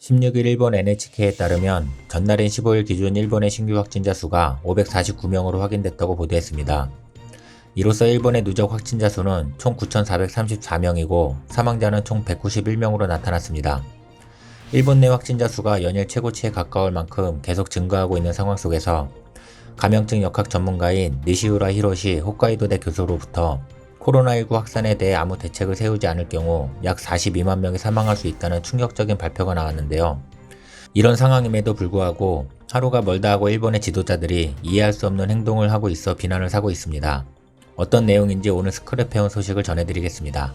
16일 일본 NHK에 따르면 전날인 15일 기준 일본의 신규 확진자 수가 549명으로 확인됐다고 보도했습니다. 이로써 일본의 누적 확진자 수는 총 9,434명이고 사망자는 총 191명으로 나타났습니다. 일본 내 확진자 수가 연일 최고치에 가까울 만큼 계속 증가하고 있는 상황 속에서 감염증 역학 전문가인 니시우라 히로시 홋카이도대 교수로부터 코로나19 확산에 대해 아무 대책을 세우지 않을 경우 약 42만 명이 사망할 수 있다는 충격적인 발표가 나왔는데요. 이런 상황임에도 불구하고 하루가 멀다 하고 일본의 지도자들이 이해할 수 없는 행동을 하고 있어 비난을 사고 있습니다. 어떤 내용인지 오늘 스크랩해온 소식을 전해드리겠습니다.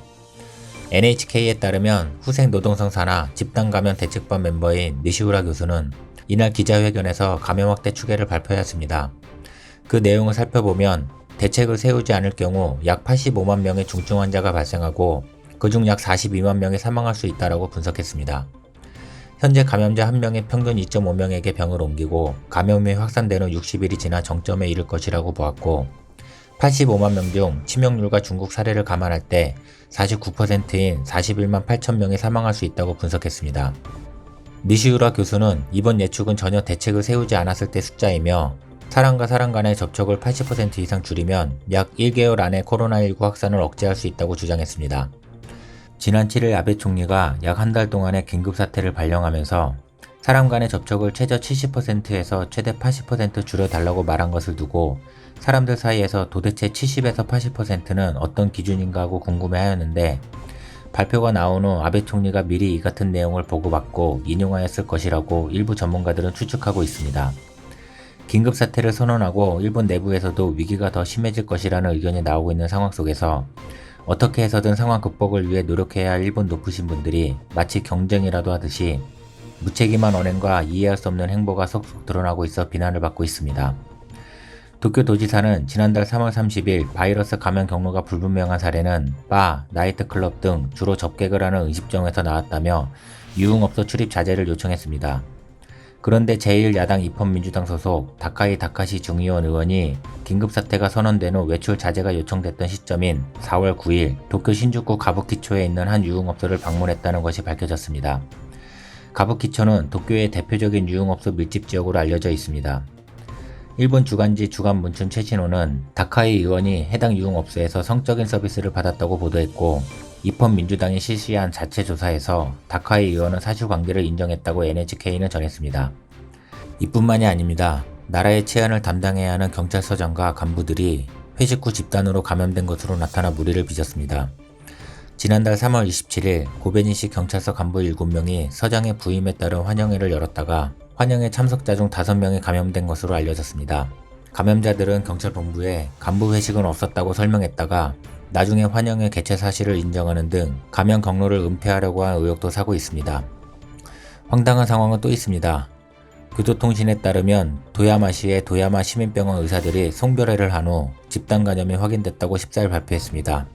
NHK에 따르면 후생노동성 산하 집단감염 대책반 멤버인 니시우라 교수는 이날 기자회견에서 감염 확대 추계를 발표했습니다. 그 내용을 살펴보면 대책을 세우지 않을 경우 약 85만 명의 중증 환자가 발생하고 그중 약 42만 명이 사망할 수 있다고 분석했습니다. 현재 감염자 1명이 평균 2.5명에게 병을 옮기고 감염이 확산된 후 60일이 지나 정점에 이를 것이라고 보았고 85만 명 중 치명률과 중국 사례를 감안할 때 49%인 41만 8천 명이 사망할 수 있다고 분석했습니다. 니시우라 교수는 이번 예측은 전혀 대책을 세우지 않았을 때 숫자이며 사람과 사람 간의 접촉을 80% 이상 줄이면 약 1개월 안에 코로나19 확산을 억제할 수 있다고 주장했습니다. 지난 7일 아베 총리가 약 한 달 동안의 긴급사태를 발령하면서 사람 간의 접촉을 최저 70%에서 최대 80% 줄여달라고 말한 것을 두고 사람들 사이에서 도대체 70에서 80%는 어떤 기준인가 하고 궁금해하였는데 발표가 나온 후 아베 총리가 미리 이 같은 내용을 보고받고 인용하였을 것이라고 일부 전문가들은 추측하고 있습니다. 긴급사태를 선언하고 일본 내부에서도 위기가 더 심해질 것이라는 의견이 나오고 있는 상황 속에서 어떻게 해서든 상황 극복을 위해 노력해야 할 일본 높으신 분들이 마치 경쟁이라도 하듯이 무책임한 언행과 이해할 수 없는 행보가 속속 드러나고 있어 비난을 받고 있습니다. 도쿄 도지사는 지난달 3월 30일 바이러스 감염 경로가 불분명한 사례는 바, 나이트클럽 등 주로 접객을 하는 음식점에서 나왔다며 유흥업소 출입 자제를 요청했습니다. 그런데 제1야당 입헌민주당 소속 다카이 다카시 중의원 의원이 긴급사태가 선언된 후 외출 자제가 요청됐던 시점인 4월 9일 도쿄 신주쿠 가부키초에 있는 한 유흥업소를 방문했다는 것이 밝혀졌습니다. 가부키초는 도쿄의 대표적인 유흥업소 밀집 지역으로 알려져 있습니다. 일본 주간지 주간문춘 최신호는 다카이 의원이 해당 유흥업소에서 성적인 서비스를 받았다고 보도했고 입헌민주당이 실시한 자체 조사에서 다카이 의원은 사실관계를 인정했다고 NHK는 전했습니다. 이뿐만이 아닙니다. 나라의 치안을 담당해야 하는 경찰서장과 간부들이 회식 후 집단으로 감염된 것으로 나타나 무리를 빚었습니다. 지난달 3월 27일 고베니시 경찰서 간부 7명이 서장의 부임에 따른 환영회를 열었다가 환영회 참석자 중 5명이 감염된 것으로 알려졌습니다. 감염자들은 경찰 본부에 간부 회식은 없었다고 설명했다가 나중에 환영회 개최 사실을 인정하는 등 감염 경로를 은폐하려고 한 의혹도 사고 있습니다. 황당한 상황은 또 있습니다. 교도통신에 따르면 도야마시의 도야마 시민병원 의사들이 송별회를 한 후 집단 감염이 확인됐다고 14일 발표했습니다.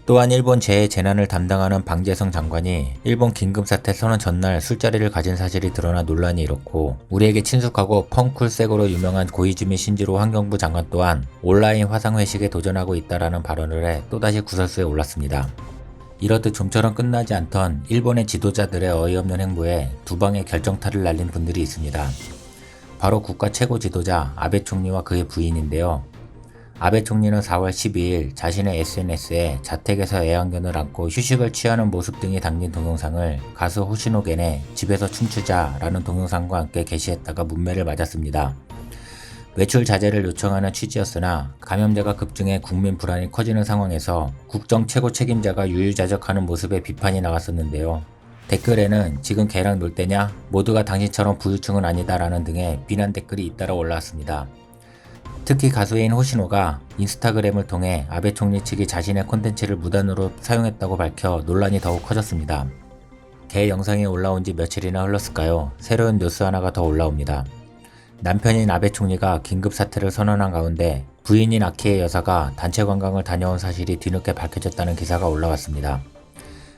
또한 일본 재해재난을 담당하는 방재성 장관이 일본 긴급사태 선언 전날 술자리를 가진 사실이 드러나 논란이 일었고 우리에게 친숙하고 펑쿨색으로 유명한 고이즈미 신지로 환경부 장관 또한 온라인 화상회식에 도전하고 있다라는 발언을 해 또다시 구설수에 올랐습니다. 이렇듯 좀처럼 끝나지 않던 일본의 지도자들의 어이없는 행보에 두 방의 결정타를 날린 분들이 있습니다. 바로 국가 최고 지도자 아베 총리와 그의 부인인데요. 아베 총리는 4월 12일 자신의 SNS에 자택에서 애완견을 안고 휴식을 취하는 모습 등이 담긴 동영상을 가수 호시노겐의 집에서 춤추자라는 동영상과 함께 게시했다가 문매를 맞았습니다. 외출 자제를 요청하는 취지였으나 감염자가 급증해 국민 불안이 커지는 상황에서 국정 최고 책임자가 유유자적하는 모습에 비판이 나왔었는데요. 댓글에는 지금 걔랑 놀 때냐? 모두가 당신처럼 부유층은 아니다 라는 등의 비난 댓글이 잇따라 올라왔습니다. 특히 가수인 호시노가 인스타그램을 통해 아베 총리 측이 자신의 콘텐츠를 무단으로 사용했다고 밝혀 논란이 더욱 커졌습니다. 개 영상이 올라온 지 며칠이나 흘렀을까요? 새로운 뉴스 하나가 더 올라옵니다. 남편인 아베 총리가 긴급사태를 선언한 가운데 부인인 아키에 여사가 단체 관광을 다녀온 사실이 뒤늦게 밝혀졌다는 기사가 올라왔습니다.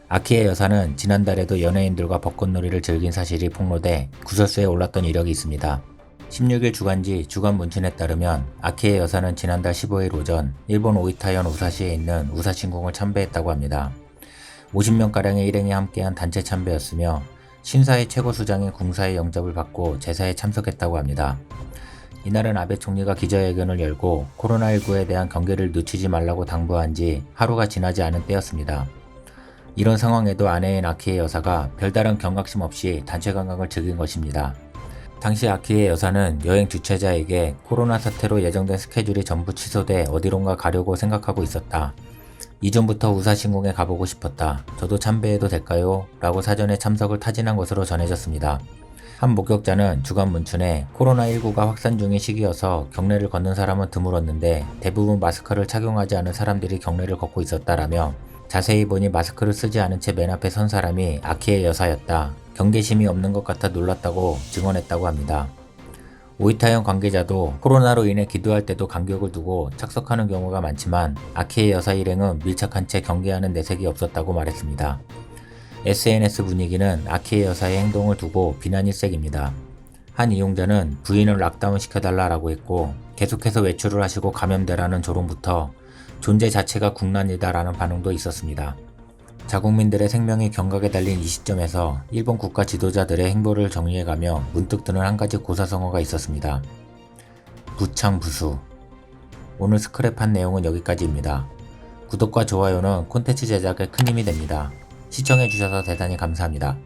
아키에 여사는 지난달에도 연예인들과 벚꽃놀이를 즐긴 사실이 폭로돼 구설수에 올랐던 이력이 있습니다. 16일 주간지 주간문춘에 따르면 아키에 여사는 지난달 15일 오전 일본 오이타현 우사시에 있는 우사신궁을 참배했다고 합니다. 50명가량의 일행이 함께한 단체 참배였으며 신사의 최고 수장인 궁사의 영접을 받고 제사에 참석했다고 합니다. 이날은 아베 총리가 기자회견을 열고 코로나19에 대한 경계를 늦추지 말라고 당부한 지 하루가 지나지 않은 때였습니다. 이런 상황에도 아내인 아키에 여사가 별다른 경각심 없이 단체 관광을 즐긴 것입니다. 당시 아키에 여사는 여행 주최자에게 코로나 사태로 예정된 스케줄이 전부 취소돼 어디론가 가려고 생각하고 있었다. 이전부터 우사신궁에 가보고 싶었다. 저도 참배해도 될까요? 라고 사전에 참석을 타진한 것으로 전해졌습니다. 한 목격자는 주간 문춘에 코로나19가 확산 중인 시기여서 경내를 걷는 사람은 드물었는데 대부분 마스크를 착용하지 않은 사람들이 경내를 걷고 있었다라며 자세히 보니 마스크를 쓰지 않은 채 맨 앞에 선 사람이 아키에 여사였다. 경계심이 없는 것 같아 놀랐다고 증언했다고 합니다. 오이타현 관계자도 코로나로 인해 기도할 때도 간격을 두고 착석하는 경우가 많지만 아키에 여사 일행은 밀착한 채 경계하는 내색이 없었다고 말했습니다. SNS 분위기는 아키에 여사의 행동을 두고 비난일색입니다. 한 이용자는 부인을 락다운 시켜달라고 했고 계속해서 외출을 하시고 감염되라는 조롱부터 존재 자체가 국난이다라는 반응도 있었습니다. 자국민들의 생명이 경각에 달린 이 시점에서 일본 국가 지도자들의 행보를 정리해가며 문득 드는 한 가지 고사성어가 있었습니다. 부창부수. 오늘 스크랩한 내용은 여기까지입니다. 구독과 좋아요는 콘텐츠 제작에 큰 힘이 됩니다. 시청해주셔서 대단히 감사합니다.